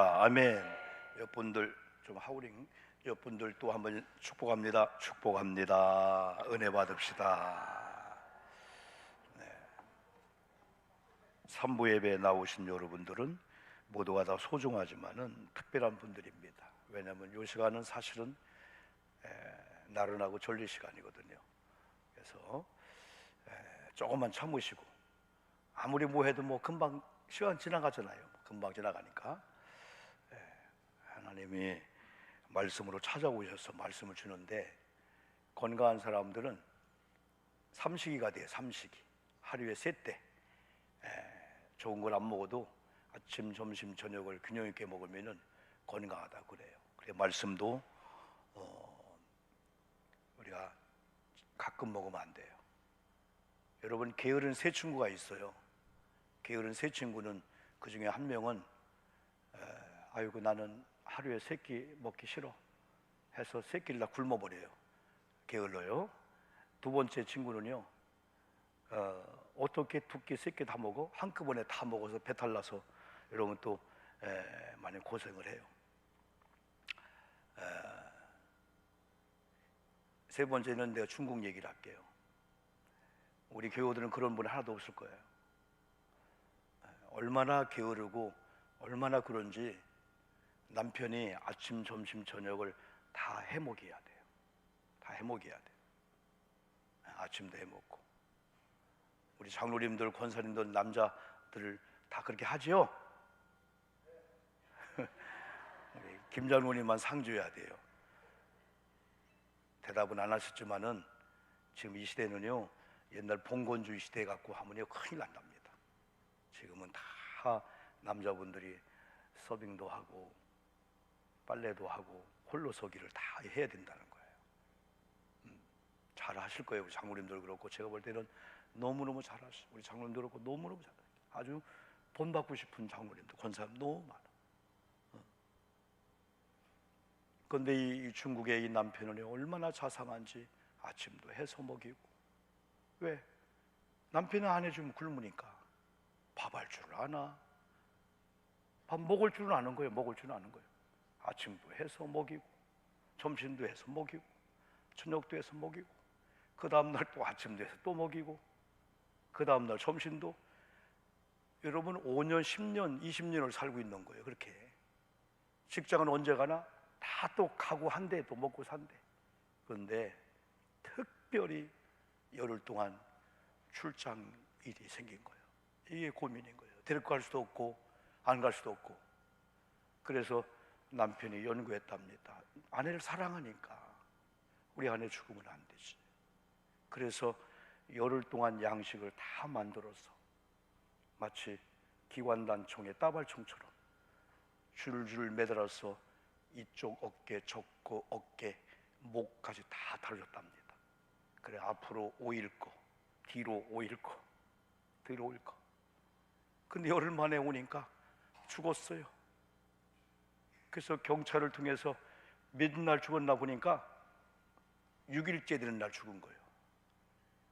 아멘. 여러분들 좀 하우링. 여러분들 또 한번 축복합니다. 축복합니다. 은혜 받읍시다. 네. 3부 예배에 나오신 여러분들은 모두가 다 소중하지만은 특별한 분들입니다. 왜냐하면 이 시간은 사실은 나른하고 졸릴 시간이거든요. 그래서 조금만 참으시고, 아무리 뭐 해도 뭐 금방 시간 지나가잖아요. 금방 지나가니까 하나님이 말씀으로 찾아오셔서 말씀을 주는데, 건강한 사람들은 삼식이가 돼요. 삼식이. 하루에 3때 좋은 걸 안 먹어도 아침, 점심, 저녁을 균형 있게 먹으면 건강하다 그래요. 그래 말씀도 우리가 가끔 먹으면 안 돼요. 여러분, 게으른 세 친구가 있어요. 게으른 세 친구는 그 중에 한 명은 아이고 나는 하루에 3끼 먹기 싫어 해서 3끼를 다 굶어버려요. 게을러요. 두 번째 친구는요, 어떻게 2끼, 3끼 다 먹어? 한꺼번에 다 먹어서 배탈 나서 여러분 또 많이 고생을 해요. 세 번째는 내가 중국 얘기를 할게요. 우리 교우들은 그런 분 하나도 없을 거예요. 얼마나 게으르고 얼마나 그런지 남편이 아침, 점심, 저녁을 다 해먹여야 돼요. 다 해먹여야 돼요. 아침도 해먹고. 우리 장로님들, 권사님들, 남자들 다 그렇게 하지요? 김 장로님만 상 줘야 돼요. 대답은 안 하셨지만은 지금 이 시대는요, 옛날 봉건주의 시대 갖고 하면요 큰일 난답니다. 지금은 다 남자분들이 서빙도 하고 빨래도 하고 홀로서기를 다 해야 된다는 거예요. 잘 하실 거예요. 우리 장로님들 그렇고, 제가 볼 때는 너무너무 잘하시고, 우리 장로님들 그렇고 너무너무 잘하시고, 아주 본받고 싶은 장로님들, 권사님 너무 많아. 그런데 이 중국의 이 남편은 얼마나 자상한지 아침도 해서 먹이고. 왜? 남편이 안 해주면 굶으니까. 밥 할 줄 아나? 밥 먹을 줄은 아는 거예요. 먹을 줄은 아는 거예요. 아침도 해서 먹이고, 점심도 해서 먹이고, 저녁도 해서 먹이고, 그 다음날 또 아침도 해서 또 먹이고, 그 다음날 점심도. 여러분 5년, 10년, 20년을 살고 있는 거예요. 그렇게. 직장은 언제 가나? 다 또 가고 한대, 또 먹고 산대. 그런데 특별히 열흘 동안 출장 일이 생긴 거예요. 이게 고민인 거예요. 데리고 갈 수도 없고 안 갈 수도 없고. 그래서 남편이 연구했답니다. 아내를 사랑하니까 우리 아내 죽으면 안 되지. 그래서 열흘 동안 양식을 다 만들어서 마치 기관단총의 따발총처럼 줄줄 매달아서 이쪽 어깨, 저쪽 어깨, 목까지 다 달렸답니다. 그래 앞으로 5일 거, 뒤로 5일 거, 뒤로 5일 거. 근데 열흘 만에 오니까 죽었어요. 그래서 경찰을 통해서 몇 날 죽었나 보니까 6일째 되는 날 죽은 거예요.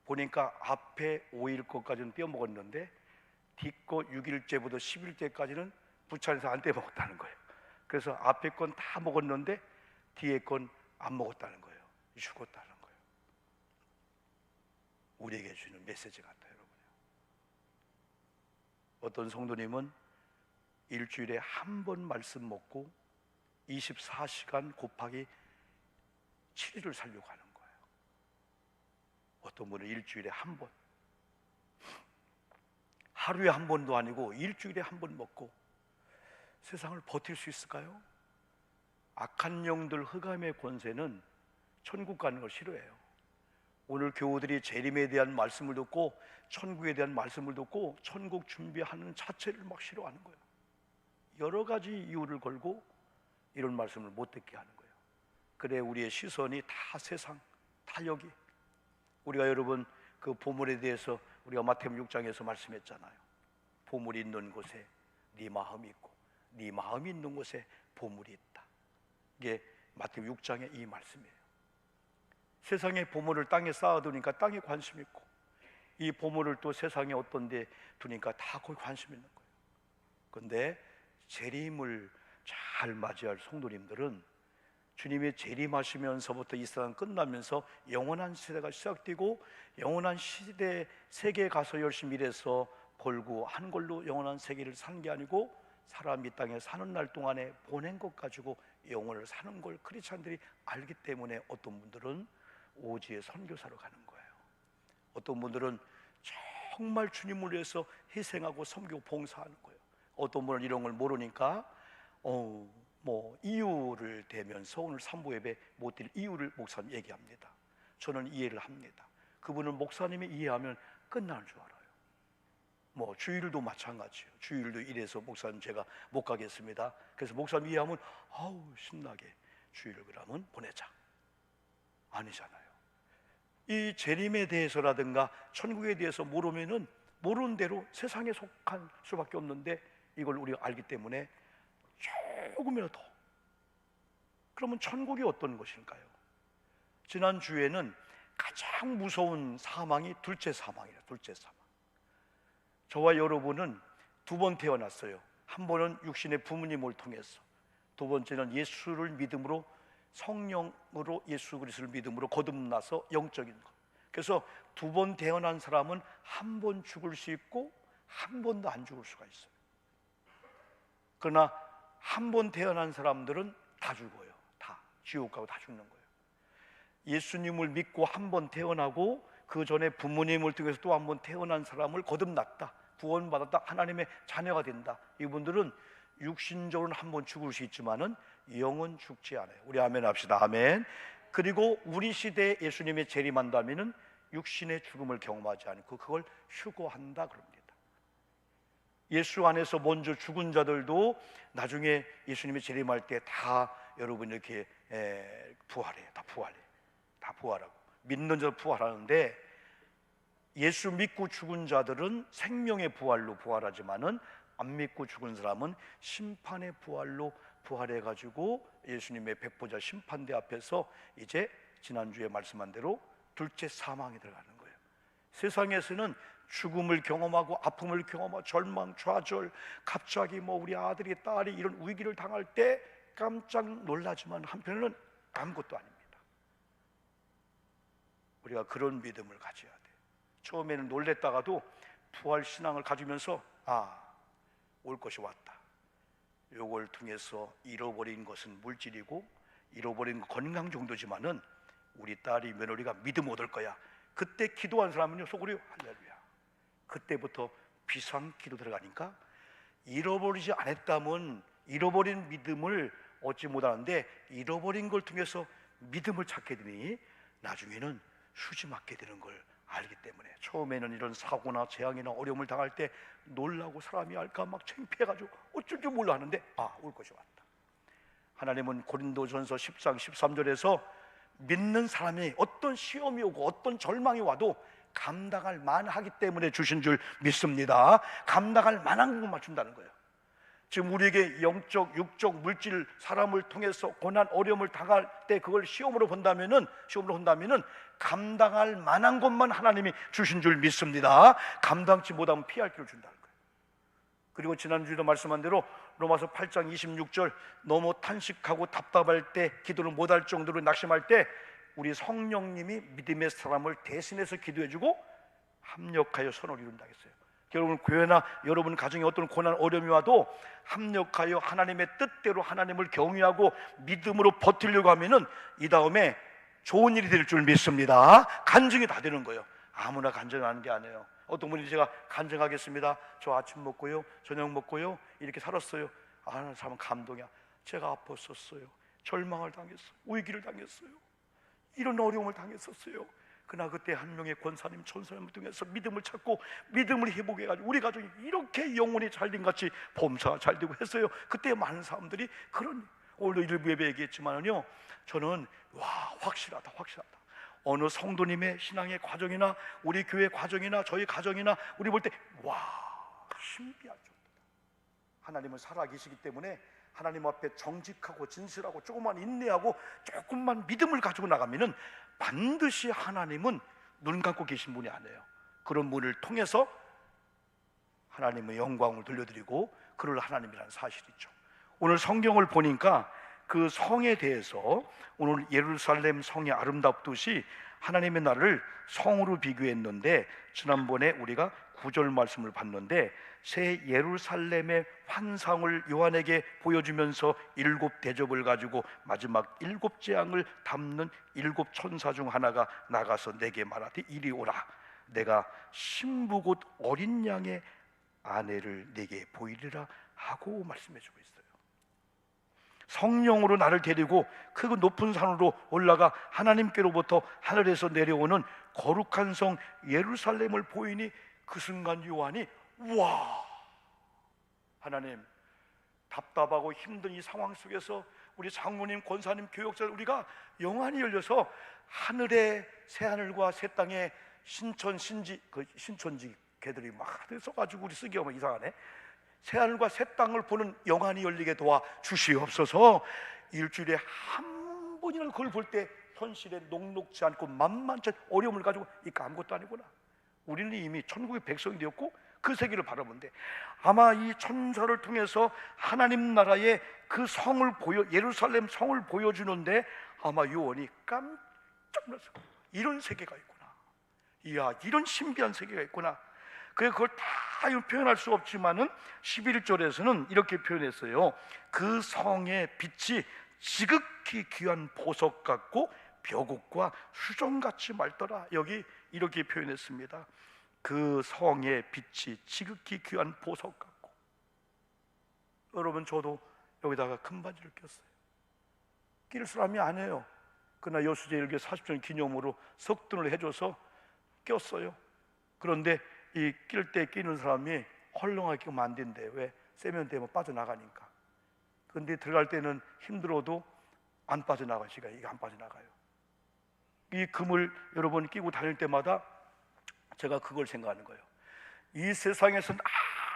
보니까 앞에 5일 거까지는 떼어먹었는데 뒤거 6일째부터 10일째까지는 부찬에서 안 떼어먹었다는 거예요. 그래서 앞에 건 다 먹었는데 뒤에 건 안 먹었다는 거예요. 죽었다는 거예요. 우리에게 주는 메시지 같아요, 여러분. 어떤 성도님은 일주일에 한 번 말씀 먹고 24시간 곱하기 7일을 살려고 하는 거예요. 어떤 분은 일주일에 한 번, 하루에 한 번도 아니고 일주일에 한 번 먹고 세상을 버틸 수 있을까요? 악한 영들, 흑암의 권세는 천국 가는 걸 싫어해요. 오늘 교우들이 재림에 대한 말씀을 듣고 천국에 대한 말씀을 듣고 천국 준비하는 자체를 막 싫어하는 거예요. 여러 가지 이유를 걸고 이런 말씀을 못 듣게 하는 거예요. 그래 우리의 시선이 다 세상, 다 여기. 우리가 여러분 그 보물에 대해서 우리가 마태복음 6장에서 말씀했잖아요. 보물이 있는 곳에 네 마음이 있고 네 마음이 있는 곳에 보물이 있다. 이게 마태복음 6장의 이 말씀이에요. 세상의 보물을 땅에 쌓아두니까 땅에 관심 있고, 이 보물을 또 세상에 어떤 데 두니까 다 거기 관심 있는 거예요. 그런데 재림을 잘 맞이할 성도님들은 주님의 재림하시면서부터 이 세상 끝나면서 영원한 시대가 시작되고, 영원한 시대 세계에 가서 열심히 일해서 벌고 한 걸로 영원한 세계를 사는 게 아니고, 사람이 땅에 사는 날 동안에 보낸 것 가지고 영혼을 사는 걸 크리스찬들이 알기 때문에 어떤 분들은 오지에 선교사로 가는 거예요. 어떤 분들은 정말 주님을 위해서 희생하고 섬기고 봉사하는 거예요. 어떤 분은 이런 걸 모르니까 이유를 대면서 오늘 산부 예배 못 드릴 이유를 목사님 얘기합니다. 저는 이해를 합니다. 그분은 목사님이 이해하면 끝나는 줄 알아요. 주일도 마찬가지예요. 주일도 이래서 목사님 제가 못 가겠습니다. 그래서 목사님 이해하면 신나게 주일을 그러면 보내자. 아니잖아요. 이 재림에 대해서라든가 천국에 대해서 모르면은 모르는 대로 세상에 속한 수밖에 없는데, 이걸 우리가 알기 때문에 조금이라도, 그러면 천국이 어떤 것일까요? 지난주에는 가장 무서운 사망이 둘째 사망이에요. 둘째 사망. 저와 여러분은 두 번 태어났어요. 한 번은 육신의 부모님을 통해서, 두 번째는 예수를 믿음으로, 성령으로 예수 그리스도를 믿음으로 거듭나서 영적인 것. 그래서 두 번 태어난 사람은 한 번 죽을 수 있고 한 번도 안 죽을 수가 있어요. 그러나 한 번 태어난 사람들은 다 죽어요. 다 지옥 가고 다 죽는 거예요. 예수님을 믿고 한 번 태어나고 그 전에 부모님을 통해서 또 한 번 태어난 사람을 거듭났다, 구원받았다, 하나님의 자녀가 된다. 이분들은 육신적으로는 한 번 죽을 수 있지만은 영은 죽지 않아요. 우리 아멘 합시다. 아멘. 그리고 우리 시대에 예수님의 재림한다면은 육신의 죽음을 경험하지 않고 그걸 휴거한다 그럽니다. 예수 안에서 먼저 죽은 자들도 나중에 예수님이 재림할 때 다 여러분 이렇게 부활해요. 다 부활하고 믿는 자 부활하는데, 예수 믿고 죽은 자들은 생명의 부활로 부활하지만은 안 믿고 죽은 사람은 심판의 부활로 부활해가지고 예수님의 백보자 심판대 앞에서 이제 지난주에 말씀한 대로 둘째 사망에 들어가는 거예요. 세상에서는 죽음을 경험하고 아픔을 경험하고 절망, 좌절, 갑자기 우리 아들이 딸이 이런 위기를 당할 때 깜짝 놀라지만 한편으로는 아무것도 아닙니다. 우리가 그런 믿음을 가져야 돼. 처음에는 놀랬다가도 부활 신앙을 가지면서 올 것이 왔다. 요걸 통해서 잃어버린 것은 물질이고 잃어버린 건강 정도지만은 우리 딸이 며느리가 믿음 얻을 거야. 그때 기도한 사람은요 속으로 할렐루야. 그때부터 비상기도 들어가니까 잃어버리지 않았다면 잃어버린 믿음을 얻지 못하는데, 잃어버린 걸 통해서 믿음을 찾게 되니 나중에는 수지 맞게 되는 걸 알기 때문에, 처음에는 이런 사고나 재앙이나 어려움을 당할 때 놀라고 사람이 알까 막 창피해가지고 어쩔 줄 몰라 하는데 올 것이 왔다. 하나님은 고린도전서 10장 13절에서 믿는 사람이 어떤 시험이 오고 어떤 절망이 와도 감당할 만하기 때문에 주신 줄 믿습니다. 감당할 만한 것만 준다는 거예요. 지금 우리에게 영적, 육적, 물질, 사람을 통해서 고난, 어려움을 당할 때 그걸 시험으로 본다면은 감당할 만한 것만 하나님이 주신 줄 믿습니다. 감당치 못하면 피할 길을 준다는 거예요. 그리고 지난주에도 말씀한 대로 로마서 8장 26절, 너무 탄식하고 답답할 때, 기도를 못할 정도로 낙심할 때 우리 성령님이 믿음의 사람을 대신해서 기도해주고 합력하여 선을 이룬다 했어요. 여러분 교회나 여러분 가정에 어떤 고난 어려움이 와도 합력하여 하나님의 뜻대로 하나님을 경외하고 믿음으로 버티려고 하면은 이 다음에 좋은 일이 될 줄 믿습니다. 간증이 다 되는 거예요. 아무나 간증하는 게 아니에요. 어떤 분이 제가 간증하겠습니다. 저 아침 먹고요, 저녁 먹고요, 이렇게 살았어요. 참 감동이야. 제가 아팠었어요. 절망을 당했어요. 위기를 당했어요. 이런 어려움을 당했었어요. 그러나 그때 한 명의 권사님, 천사님을 통해서 믿음을 찾고 믿음을 회복해가지고 우리 가족이 이렇게 영혼이 잘된 같이 범사가 잘 되고 했어요. 그때 많은 사람들이 그런, 오늘도 일부 예배 얘기했지만요, 저는 확실하다. 어느 성도님의 신앙의 과정이나 우리 교회 과정이나 저희 가정이나 우리 볼 때 신비하죠. 하나님은 살아계시기 때문에 하나님 앞에 정직하고 진실하고 조금만 인내하고 조금만 믿음을 가지고 나가면은 반드시 하나님은 눈 감고 계신 분이 아니에요. 그런 분을 통해서 하나님의 영광을 돌려드리고 그를 하나님이라는 사실이죠. 오늘 성경을 보니까 그 성에 대해서 오늘 예루살렘 성이 아름답듯이 하나님의 나라를 성으로 비교했는데, 지난번에 우리가 9절 말씀을 봤는데 새 예루살렘의 환상을 요한에게 보여주면서 7대접을 가지고 마지막 7재앙을 담는 7천사 중 하나가 나가서 내게 말하되 이리 오라, 내가 신부 곧 어린 양의 아내를 내게 보이리라 하고 말씀해주고 있어요. 성령으로 나를 데리고 그 높은 산으로 올라가 하나님께로부터 하늘에서 내려오는 거룩한 성 예루살렘을 보이니 그 순간 요한이 와, 하나님, 답답하고 힘든 이 상황 속에서 우리 장로님, 권사님, 교역자 우리가 영안이 열려서 하늘의 새 하늘과 새 땅에 신천지 걔들이 막 써가지고 우리 쓰기 하면 이상하네. 새 하늘과 새 땅을 보는 영안이 열리게 도와 주시옵소서. 일주일에 한 번이나 그걸 볼 때 현실에 녹록지 않고 만만치 않은 어려움을 가지고 이거 아무것도 아니구나. 우리는 이미 천국의 백성이 되었고 그 세계를 바라보는데, 아마 이 천사를 통해서 하나님 나라의 그 성을 예루살렘 성을 보여주는데 아마 요한이 깜짝 놀랐어요. 이런 세계가 있구나. 이야, 이런 신비한 세계가 있구나. 그걸 다 표현할 수 없지만은 11절에서는 이렇게 표현했어요. 그 성의 빛이 지극히 귀한 보석 같고 벼곡과 수정같이 맑더라. 여기 이렇게 표현했습니다. 그 성의 빛이 지극히 귀한 보석 같고. 여러분, 저도 여기다가 금반지를 꼈어요. 낄 사람이 아니에요. 그러나 여수제 일개 40주년 기념으로 석둔을 해줘서 꼈어요. 그런데 이 낄 때 끼는 사람이 헐렁하게 끼면 안 된대. 왜? 세면대면 빠져나가니까. 그런데 들어갈 때는 힘들어도 안 빠져나가요. 이게 안 빠져나가요. 이 금을 여러분 끼고 다닐 때마다 제가 그걸 생각하는 거예요. 이 세상에서는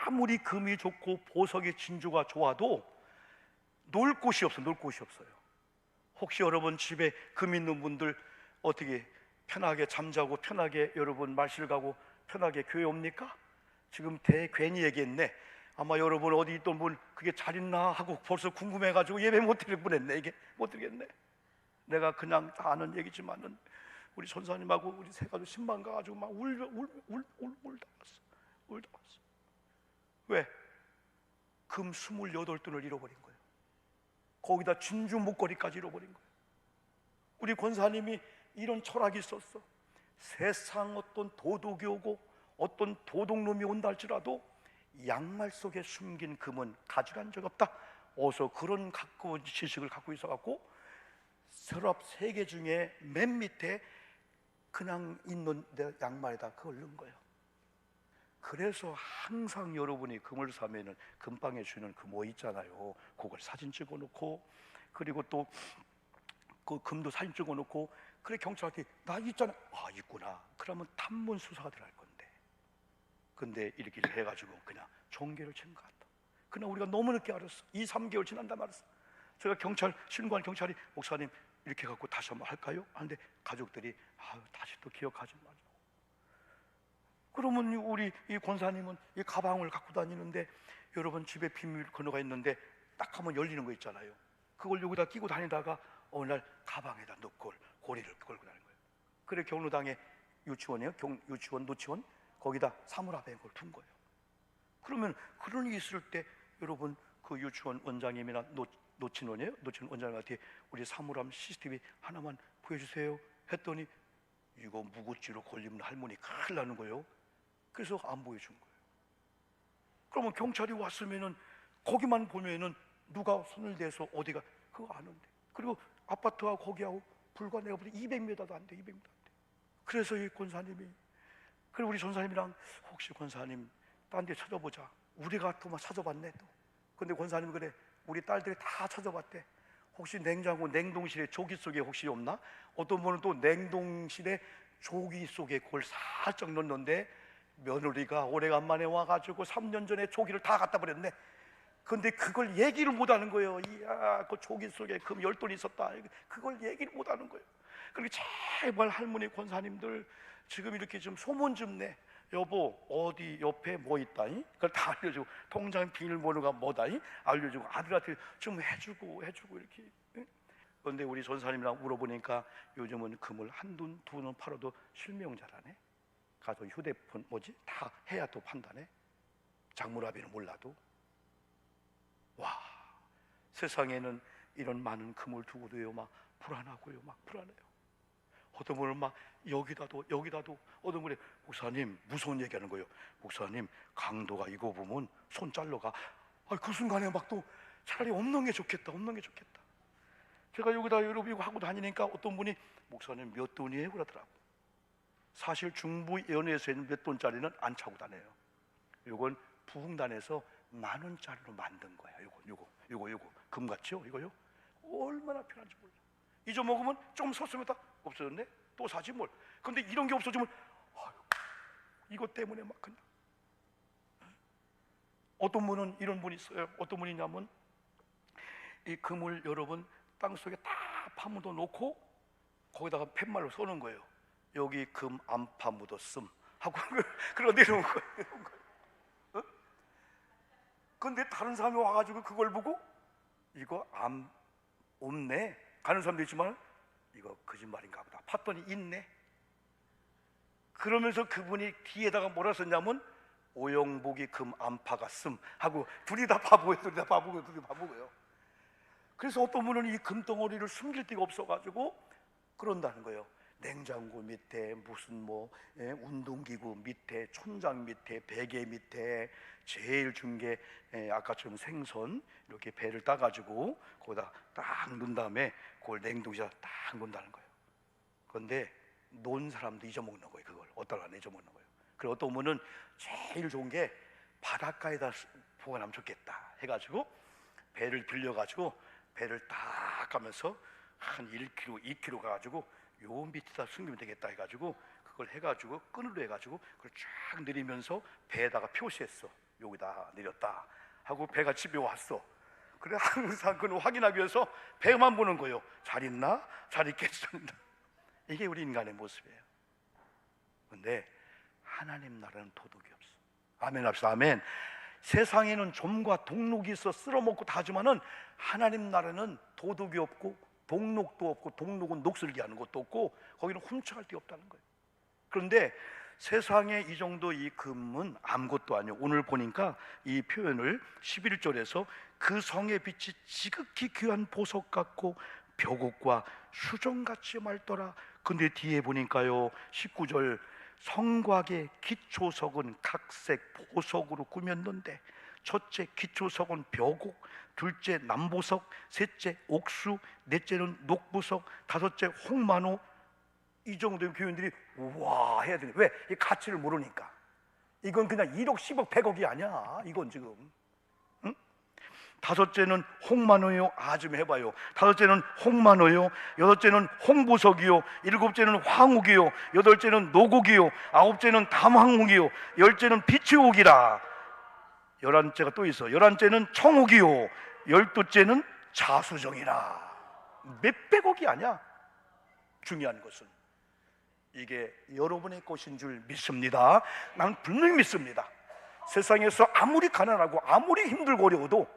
아무리 금이 좋고 보석의 진주가 좋아도 놀 곳이 없어요. 놀 곳이 없어요. 혹시 여러분 집에 금 있는 분들 어떻게 편하게 잠자고 편하게 여러분 마실 가고 편하게 교회 옵니까? 지금 괜히 얘기했네. 아마 여러분 어디 있던 분 그게 잘 있나 하고 벌써 궁금해가지고 예배 못 드릴 뻔했네. 이게 못 드리겠네. 내가 그냥 다 아는 얘기지만은 우리 선사님하고 우리 세 가족 신방 가가지고 막 울다 왔어. 울다 왔어. 왜? 금 28돈을 잃어버린 거예요. 거기다 진주 목걸이까지 잃어버린 거예요. 우리 권사님이 이런 철학이 있었어. 세상 어떤 도둑이 오고 어떤 도둑놈이 온다 할지라도 양말 속에 숨긴 금은 가져간 적 없다. 어서 그런 지식을 갖고 있어갖고 서랍 3개 중에 맨 밑에 그냥 있는 내 양말에다 그걸 넣은 거예요. 그래서 항상 여러분이 금을 사면은 금방에 주는 그 뭐 있잖아요. 그걸 사진 찍어놓고, 그리고 또 그 금도 사진 찍어놓고, 그래 경찰한테 나 있잖아. 아, 있구나. 그러면 탐문 수사가 들어갈 건데. 근데 이렇게 해가지고 그냥 종계를 친 것 같다. 그러나 우리가 너무 늦게 알았어. 2-3개월 지난다 말았어. 제가 신고한 경찰이 목사님 이렇게 갖고 다시 한번 할까요? 하는데 가족들이 다시 또 기억하지 말자고. 그러면 우리 이 권사님은 이 가방을 갖고 다니는데 여러분 집에 비밀 번호가 있는데 딱 하면 열리는 거 있잖아요. 그걸 여기다 끼고 다니다가 어느 날 가방에다 넣고 고리를 걸고 다니는 거예요. 그래 경로당에 유치원이에요. 유치원, 노치원 거기다 사물 앞에 그걸 둔 거예요. 그러면 그런 일이 있을 때 여러분 그 유치원 원장님이나 노친원이에요. 노친원 원장님한테 우리 사물함 CCTV 하나만 보여주세요 했더니 이거 무고죄로 걸리면 할머니 큰일 나는 거예요. 그래서 안 보여준 거예요. 그러면 경찰이 왔으면은 거기만 보면은 누가 손을 대서 어디가 그거 아는데. 그리고 아파트하고 거기하고 불과 내가 보니 200m도 안 돼. 200m 안 돼. 그래서 이 권사님이, 그리고 우리 전사님이랑 혹시 권사님 딴 데 찾아보자. 우리가 또 막 찾아봤네 또. 근데 권사님이 그래 우리 딸들이 다 찾아봤대. 혹시 냉장고 냉동실에 조기 속에 혹시 없나? 어떤 분은 또 냉동실에 조기 속에 그걸 살짝 넣는데 며느리가 오래간만에 와가지고 3년 전에 조기를 다 갖다 버렸네. 근데 그걸 얘기를 못하는 거예요. 이야, 그 조기 속에 금 10돈 있었다. 그걸 얘기를 못하는 거예요. 그리고 제발 할머니 권사님들 지금 이렇게 좀 소문 좀 내. 여보 어디 옆에 뭐 있다니? 그걸 다 알려주고, 통장 비밀번호가 뭐다니? 알려주고, 아들한테 좀 해주고 이렇게. 그런데 우리 전사님이랑 물어보니까 요즘은 금을 한돈 두돈 팔아도 실명자라네. 가서 휴대폰 다 해야 또 판단해. 장물아비는 몰라도. 와, 세상에는 이런 많은 금을 두고도요 막 불안하고요, 막 불안해요. 어떤 분은 막 여기다도 어떤 분이 목사님 무서운 얘기하는 거예요. 목사님 강도가 이거 보면 손 잘라가. 그 순간에 막 또 차라리 없는 게 좋겠다. 제가 여기다 여러분 이거 하고 다니니까 어떤 분이 목사님 몇 돈이에요? 그러더라고. 사실 중부 연회에서 있는 몇 돈짜리는 안 차고 다녀요. 이건 부흥단에서 10,000원짜리로 만든 거야. 요거 금 같죠? 이거요? 얼마나 편한지 몰라. 잊어먹으면 좀 섰으면 다 없어졌네. 또 사지 뭘. 근데 이런 게 없어지면 이것 때문에 막 그냥. 어떤 분은 이런 분이 있어요. 어떤 분이냐면 이 금을 여러분 땅속에 다 파묻어 놓고 거기다가 팻말로 쏘는 거예요. 여기 금 안 파묻었음 하고 그러고 내려온 거예요. 근데 다른 사람이 와가지고 그걸 보고 이거 안 없네 가는 사람도 있지만 이거 거짓말인가 보다 팠더니 있네. 그러면서 그분이 뒤에다가 뭐라 썼냐면 오영복이 금 안 파갔음 하고 둘이 다 바보고요. 그래서 어떤 분은 이 금덩어리를 숨길 데가 없어가지고 그런다는 거예요. 냉장고 밑에 무슨 운동기구 밑에 촌장 밑에 베개 밑에 제일 중게 아까처럼 생선 이렇게 배를 따가지고 거기다 딱 넣은 다음에 그걸 냉동실에 딱 넣는다는 거예요. 그런데 논 사람도 잊어먹는 거예요. 그걸 어떨 안 잊어먹는 거예요. 그리고 어떤 분은 제일 좋은 게 바닷가에다 보관하면 좋겠다 해가지고 배를 빌려가지고 배를 딱 가면서 한 1km, 2km 가가지고 요 밑에다 숨기면 되겠다 해가지고 그걸 해가지고 끈으로 해가지고 그걸 쫙 내리면서 배에다가 표시했어. 여기다 내렸다 하고 배가 집에 왔어. 그래 항상 그걸 확인하기 위해서 배만 보는 거예요. 잘 있나? 잘 있겠어. 이게 우리 인간의 모습이에요. 근데 하나님 나라는 도둑이 없어. 아멘 합시다. 아멘. 세상에는 좀과 동록이 있어 쓸어먹고 다 하지만은 하나님 나라는 도둑이 없고 동록도 없고, 동록은 녹슬게 하는 것도 없고 거기는 훔쳐갈 데 없다는 거예요. 그런데 세상에 이 정도 이 금은 아무것도 아니에요. 오늘 보니까 이 표현을 11절에서 그 성의 빛이 지극히 귀한 보석 같고 벽옥과 수정같이 맑더라. 근데 뒤에 보니까요 19절 성곽의 기초석은 각색 보석으로 꾸몄는데 첫째 기초석은 벽옥, 둘째 남보석, 셋째 옥수, 넷째는 녹보석, 다섯째 홍만호. 이 정도의 표현들이 우와 해야 되네. 왜? 이 가치를 모르니까. 이건 그냥 1억, 10억, 100억이 아니야. 이건 지금. 응? 다섯째는 홍만호요. 좀 해봐요. 다섯째는 홍만호요. 여섯째는 홍보석이요. 일곱째는 황옥이요. 여덟째는 노곡이요. 아홉째는 담황옥이요. 열째는 비치옥이라. 11째가 또 있어. 11째는 청옥이요. 12째는 자수정이라. 몇백억이 아니야. 중요한 것은 이게 여러분의 것인 줄 믿습니다. 난 분명히 믿습니다. 세상에서 아무리 가난하고 아무리 힘들고 어려워도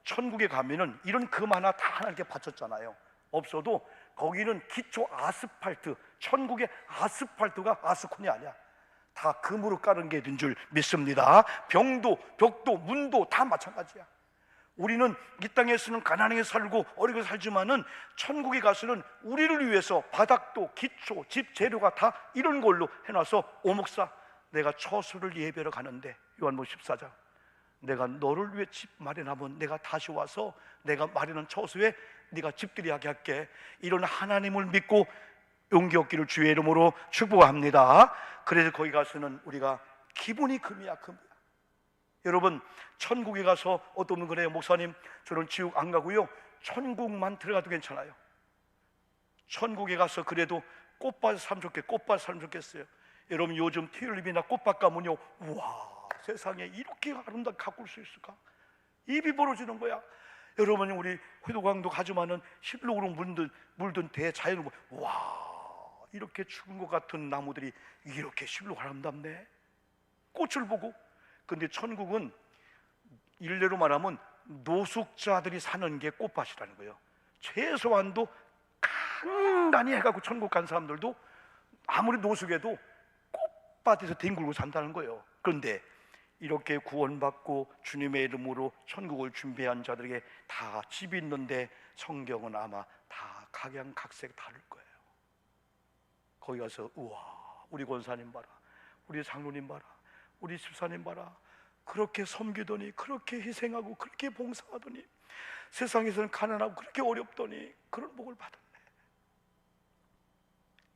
천국에 가면은 이런 금 하나 다 하나님께 바쳤잖아요. 없어도 거기는 기초 아스팔트, 천국의 아스팔트가 아스콘이 아니야. 다 금으로 깔은 게 된 줄 믿습니다. 병도, 벽도, 문도 다 마찬가지야. 우리는 이 땅에서는 가난하게 살고 어렵게 살지만은 천국에 가서는 우리를 위해서 바닥도, 기초, 집 재료가 다 이런 걸로 해놔서 오 목사, 내가 처소를 예배하러 가는데 요한복음 14장 내가 너를 위해 집 마련하면 내가 다시 와서 내가 마련한 처소에 네가 집들이 하게 할게. 이런 하나님을 믿고 용기 얻기를 주의 이름으로 축복합니다. 그래서 거기 가서는 우리가 기본이 금이야. 여러분 천국에 가서 어떤 분은 그래요. 목사님 저는 지옥 안 가고요 천국만 들어가도 괜찮아요. 천국에 가서 그래도 꽃밭 살면 좋겠어요. 여러분 요즘 튤립이나 꽃밭 가면요 우와 세상에 이렇게 아름답게 가꿀 수 있을까? 입이 벌어지는 거야. 여러분 우리 회도강도 가지만은 실록으로 물든 대자연을 와 이렇게 죽은 것 같은 나무들이 이렇게 실록 아름답네. 꽃을 보고. 근데 천국은 일례로 말하면 노숙자들이 사는 게 꽃밭이라는 거예요. 최소한도 간간히 해갖고 천국 간 사람들도 아무리 노숙해도 꽃밭에서 뒹굴고 산다는 거예요. 그런데 이렇게 구원받고 주님의 이름으로 천국을 준비한 자들에게 다 집이 있는데 성경은 아마 다 각양각색 다를 거예요. 거기 가서 우와, 우리 권사님 봐라, 우리 장로님 봐라, 우리 집사님 봐라, 그렇게 섬기더니, 그렇게 희생하고, 그렇게 봉사하더니, 세상에서는 가난하고 그렇게 어렵더니 그런 복을 받았네.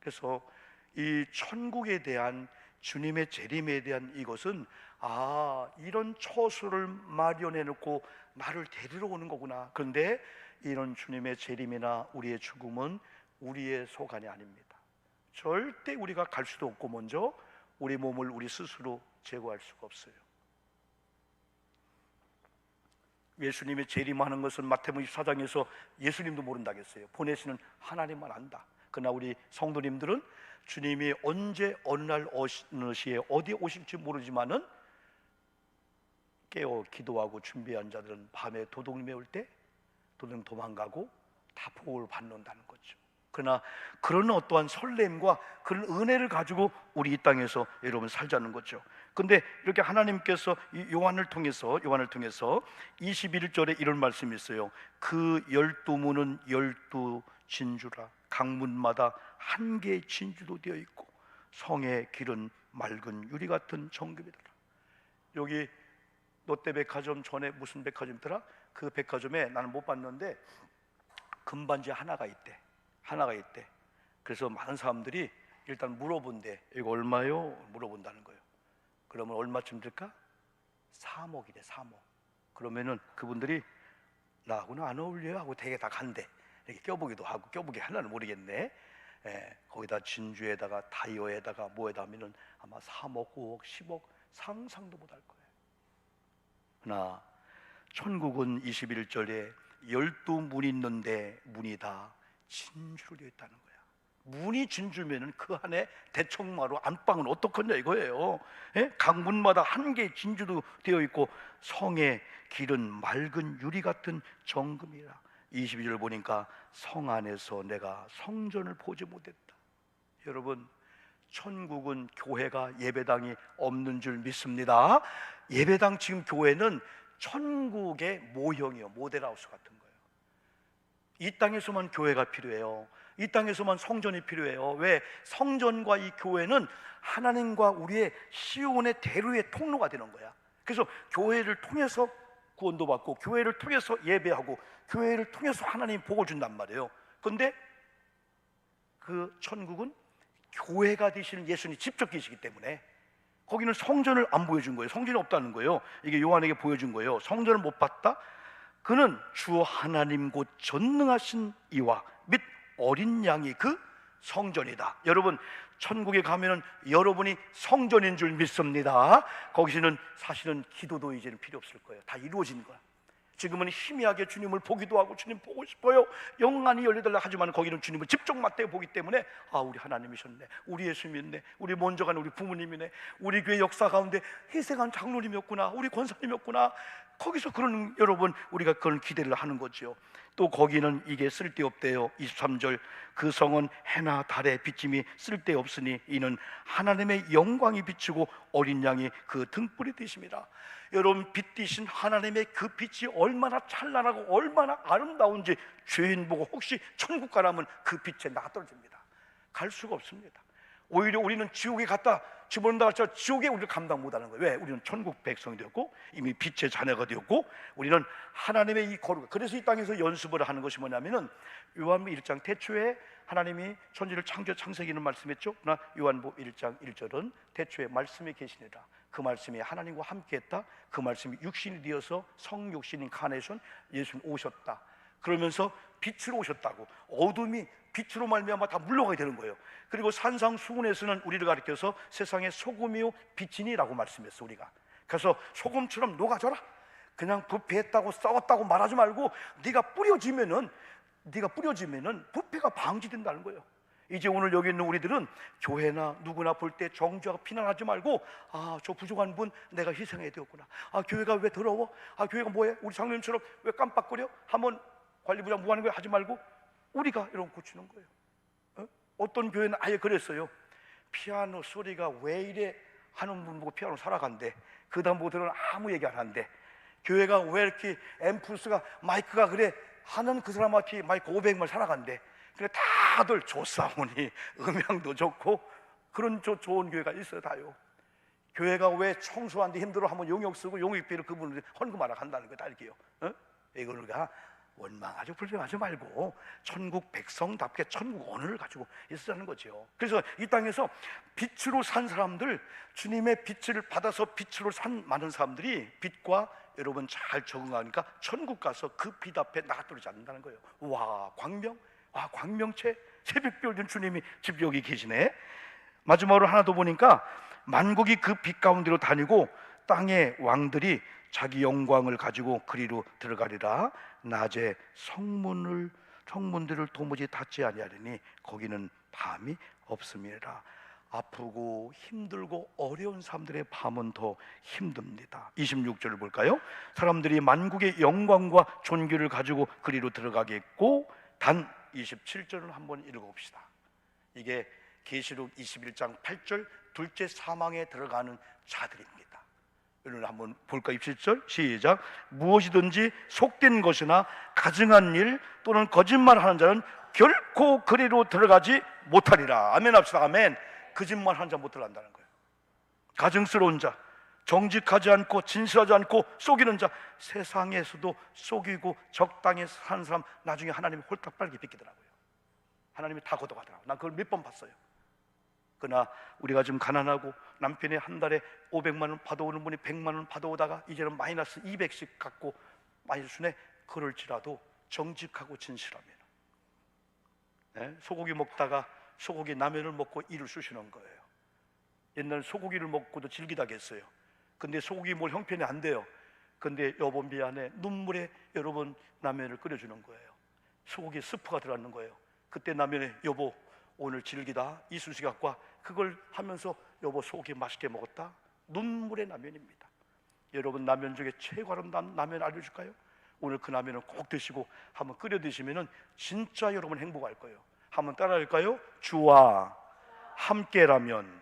그래서 이 천국에 대한, 주님의 재림에 대한 이것은, 이런 처소를 마련해 놓고 나를 데리러 오는 거구나. 그런데 이런 주님의 재림이나 우리의 죽음은 우리의 소관이 아닙니다. 절대 우리가 갈 수도 없고, 먼저 우리 몸을 우리 스스로 제거할 수가 없어요. 예수님의 재림하는 것은 마태복음 24장에서 예수님도 모른다고 했어요. 보내시는 하나님만 안다. 그러나 우리 성도님들은 주님이 언제, 어느 날, 어느 시에 어디에 오실지 모르지만은 깨어 기도하고 준비한 자들은 밤에 도둑이 메울 때 도둑 도망가고 다 복을 받는다는 거죠. 그러나 그런 어떠한 설렘과 그런 은혜를 가지고 우리 이 땅에서 여러분 살자는 거죠. 근데 이렇게 하나님께서 요한을 통해서 21절에 이런 말씀이 있어요. 그 12문은 12진주라. 강문마다 한 개의 진주도 되어 있고 성의 길은 맑은 유리 같은 정금이더라. 여기 롯데백화점 전에 무슨 백화점이더라? 그 백화점에 나는 못 봤는데 금반지 하나가 있대. 그래서 많은 사람들이 일단 물어본대. 이거 얼마요? 물어본다는 거예요. 그러면 얼마쯤 들까? 3억이래. 3억. 그러면은 그분들이 나하고는 안 어울려요 하고 되게 다 간대. 이렇게 껴보기도 하고, 껴보기 하나는 모르겠네. 거기다 진주에다가 다이어에다가 뭐에다 하면은 아마 3억, 5억, 10억 상상도 못할 거예요. 그러나 천국은 21절에 12문이 있는데 문이 다 진주로 되어 있다는 거야. 문이 진주면은 그 안에 대청마루 안방은 어떻겠냐 이거예요. 강문마다 한 개의 진주도 되어 있고 성의 길은 맑은 유리 같은 정금이라. 22절 보니까 성 안에서 내가 성전을 보지 못했다. 여러분, 천국은 교회가 예배당이 없는 줄 믿습니다. 예배당, 지금 교회는 천국의 모형이요, 모델하우스 같은 거예요. 이 땅에서만 교회가 필요해요. 이 땅에서만 성전이 필요해요. 왜? 성전과 이 교회는 하나님과 우리의 시온의 대로의 통로가 되는 거야. 그래서 교회를 통해서 구원도 받고, 교회를 통해서 예배하고, 교회를 통해서 하나님 복을 준단 말이에요. 그런데 그 천국은 교회가 되시는 예수님이 직접 계시기 때문에 거기는 성전을 안 보여준 거예요. 성전이 없다는 거예요. 이게 요한에게 보여준 거예요. 성전을 못 봤다? 그는 주 하나님 곧 전능하신 이와 및 어린 양이 그 성전이다. 여러분, 천국에 가면은 여러분이 성전인 줄 믿습니다. 거기서는 사실은 기도도 이제는 필요 없을 거예요. 다 이루어진 거야. 지금은 희미하게 주님을 보기도 하고, 주님 보고 싶어요, 영안이 열려달라 하지만 거기는 주님을 직접 맞대어 보기 때문에 우리 하나님이셨네, 우리 예수님이네, 우리 먼저 간 우리 부모님이네, 우리 교회 역사 가운데 희생한 장로님이었구나, 우리 권사님이었구나. 거기서 그런, 여러분, 우리가 그런 기대를 하는 거죠. 또 거기는 이게 쓸데없대요. 23절, 그 성은 해나 달의 비침이 쓸데없으니 이는 하나님의 영광이 비치고 어린 양이 그 등불이 되심이라. 여러분, 빛 되신 하나님의 그 빛이 얼마나 찬란하고 얼마나 아름다운지 죄인 보고 혹시 천국 가라면 그 빛에 나떨어집니다. 갈 수가 없습니다. 오히려 우리는 지옥에 갔다 집어넣는다 할지라도 지옥에 우리를 감당 못하는 거예요. 왜? 우리는 천국 백성이 되었고 이미 빛의 자녀가 되었고 우리는 하나님의 이 거룩. 그래서 이 땅에서 연습을 하는 것이 뭐냐면은 요한복음 1장 태초에 하나님이 천지를 창세기는 말씀했죠. 그러나 요한복음 1장 1절은 태초에 말씀이 계시니라. 그 말씀이 하나님과 함께했다. 그 말씀이 육신이 되어서 성육신인 인카네이션 예수님 오셨다. 그러면서 빛으로 오셨다고. 어둠이 빛으로 말미암아 다 물러가게 되는 거예요. 그리고 산상수훈에서는 우리를 가리켜서 세상의 소금이요 빛이니라고 말씀했어. 우리가 그래서 소금처럼 녹아져라. 그냥 부패했다고 싸웠다고 말하지 말고 네가 뿌려지면은 부패가 방지된다는 거예요. 이제 오늘 여기 있는 우리들은 교회나 누구나 볼 때 정죄하고 비난하지 말고, 저 부족한 분 내가 희생해야 되었구나. 교회가 왜 더러워? 교회가 뭐해? 우리 장로님처럼 왜 깜빡거려? 한번 관리부장 뭐 하는 거야 하지 말고 우리가 이런 고치는 거예요. 어떤 교회는 아예 그랬어요. 피아노 소리가 왜 이래 하는 분 보고 피아노 살아간대. 그 다음부터는 아무 얘기 안 한대. 교회가 왜 이렇게 앰프스가 마이크가 그래 하는 그 사람한테 마이크 500만 살아간대. 그래 다들 조사오니 음향도 좋고 그런 좋은 교회가 있어요. 다요. 교회가 왜 청소하는데 힘들어 하면 용역 쓰고 용역비를 그분들 헌금하라 한다는 거 다 이렇게요. 이걸 우리가 원망하지 불평하지 말고 천국 백성답게 천국 언어를 가지고 있으라는 거죠. 그래서 이 땅에서 빛으로 산 사람들, 주님의 빛을 받아서 빛으로 산 많은 사람들이 빛과 여러분 잘 적응하니까 천국 가서 그 빛 앞에 나가떨어지지 않는다는 거예요. 와, 광명, 광명체, 새벽별 준 주님이 집 여기 계시네. 마지막으로 하나 더 보니까 만국이 그 빛 가운데로 다니고 땅의 왕들이 자기 영광을 가지고 그리로 들어가리라. 낮에 성문들을 도무지 닫지 아니하리니 거기는 밤이 없음이라. 아프고 힘들고 어려운 사람들의 밤은 더 힘듭니다. 26절을 볼까요? 사람들이 만국의 영광과 존귀를 가지고 그리로 들어가겠고, 단 27절을 한번 읽어봅시다. 이게 계시록 21장 8절 둘째 사망에 들어가는 자들입니다. 여러분 한번 볼까? 27절 시작. 무엇이든지 속된 것이나 가증한 일 또는 거짓말하는 자는 결코 그리로 들어가지 못하리라. 아멘 합시다. 아멘. 거짓말하는 자 못 들어간다는 거예요. 가증스러운 자, 정직하지 않고 진실하지 않고 속이는 자, 세상에서도 속이고 적당히 사는 사람 나중에 하나님이 홀딱 빨게 빗기더라고요. 하나님이 다 걷어가더라고요. 난 그걸 몇 번 봤어요. 그러나 우리가 지금 가난하고 남편이 한 달에 500만 원 받아오는 분이 100만 원 받아오다가 이제는 마이너스 200씩 갖고 마이너스네. 그럴지라도 정직하고 진실하면, 소고기 먹다가 소고기 라면을 먹고 이를 쑤시는 거예요. 옛날 소고기를 먹고도 질기다겠어요. 근데 소고기 뭘 형편이 안 돼요. 근데 여보 미안해, 눈물에 여러분 라면을 끓여주는 거예요. 소고기에 스프가 들어가는 거예요. 그때 라면에 여보 오늘 질기다, 이쑤시개 갖고 와. 그걸 하면서 여보 소고기 맛있게 먹었다. 눈물의 라면입니다. 여러분 라면 중에 최고 아름다운 라면 알려줄까요? 오늘 그 라면을 꼭 드시고 한번 끓여 드시면은 진짜 여러분 행복할 거예요. 한번 따라할까요? 주와 함께 라면.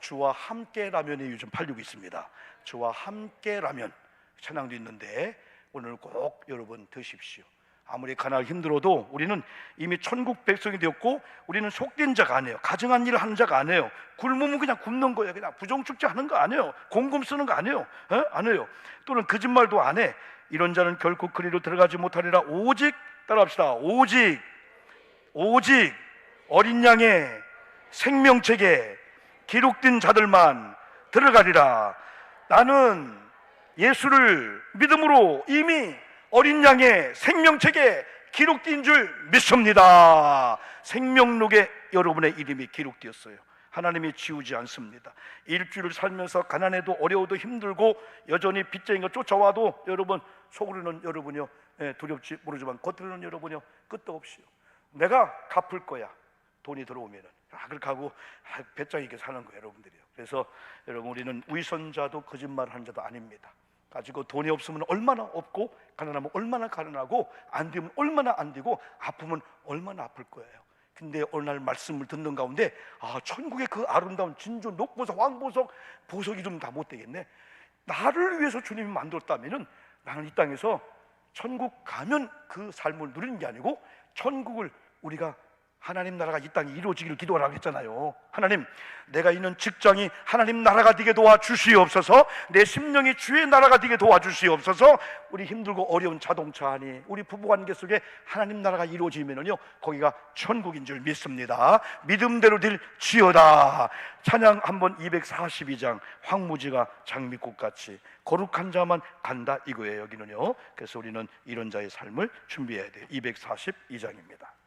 주와 함께 라면이 요즘 팔리고 있습니다. 주와 함께 라면 찬양도 있는데 오늘 꼭 여러분 드십시오. 아무리 가난하고 힘들어도 우리는 이미 천국 백성이 되었고, 우리는 속된 자가 아니에요. 가증한 일을 하는 자가 아니에요. 굶으면 그냥 굶는 거예요. 그냥 부정축제 하는 거 아니에요. 공금 쓰는 거 아니에요. 안 해요. 또는 거짓말도 안 해. 이런 자는 결코 그리로 들어가지 못하리라. 오직, 따라합시다. 오직 어린 양의 생명책에 기록된 자들만 들어가리라. 나는 예수를 믿음으로 이미 어린 양의 생명책에 기록된 줄 믿습니다. 생명록에 여러분의 이름이 기록되었어요. 하나님이 지우지 않습니다. 일주일을 살면서 가난해도 어려워도 힘들고 여전히 빚쟁이가 쫓아와도 여러분 속으로는 여러분이요 두렵지 모르지만 겉으로는 여러분이요 끝도 없이요 내가 갚을 거야. 돈이 들어오면은 그렇게 하고 배짱 있게 사는 거예요, 여러분들이요. 그래서 여러분 우리는 위선자도 거짓말하는 자도 아닙니다. 가지고 돈이 없으면 얼마나 없고, 가난하면 얼마나 가난하고, 안 되면 얼마나 안 되고, 아프면 얼마나 아플 거예요. 근데 어느 날 말씀을 듣는 가운데 천국의 그 아름다운 진주, 녹보석, 왕보석, 보석 이름 다 못 되겠네. 나를 위해서 주님이 만들었다면은 나는 이 땅에서 천국 가면 그 삶을 누리는 게 아니고 천국을 우리가 하나님 나라가 이 땅에 이루어지기를 기도하라고 했잖아요. 하나님, 내가 있는 직장이 하나님 나라가 되게 도와주시옵소서. 내 심령이 주의 나라가 되게 도와주시옵소서. 우리 힘들고 어려운 자동차 안에 우리 부부관계 속에 하나님 나라가 이루어지면요 거기가 천국인 줄 믿습니다. 믿음대로 될지어다. 찬양 한번 242장 황무지가 장미꽃같이 거룩한 자만 간다 이거예요. 여기는요. 그래서 우리는 이런 자의 삶을 준비해야 돼요. 242장입니다.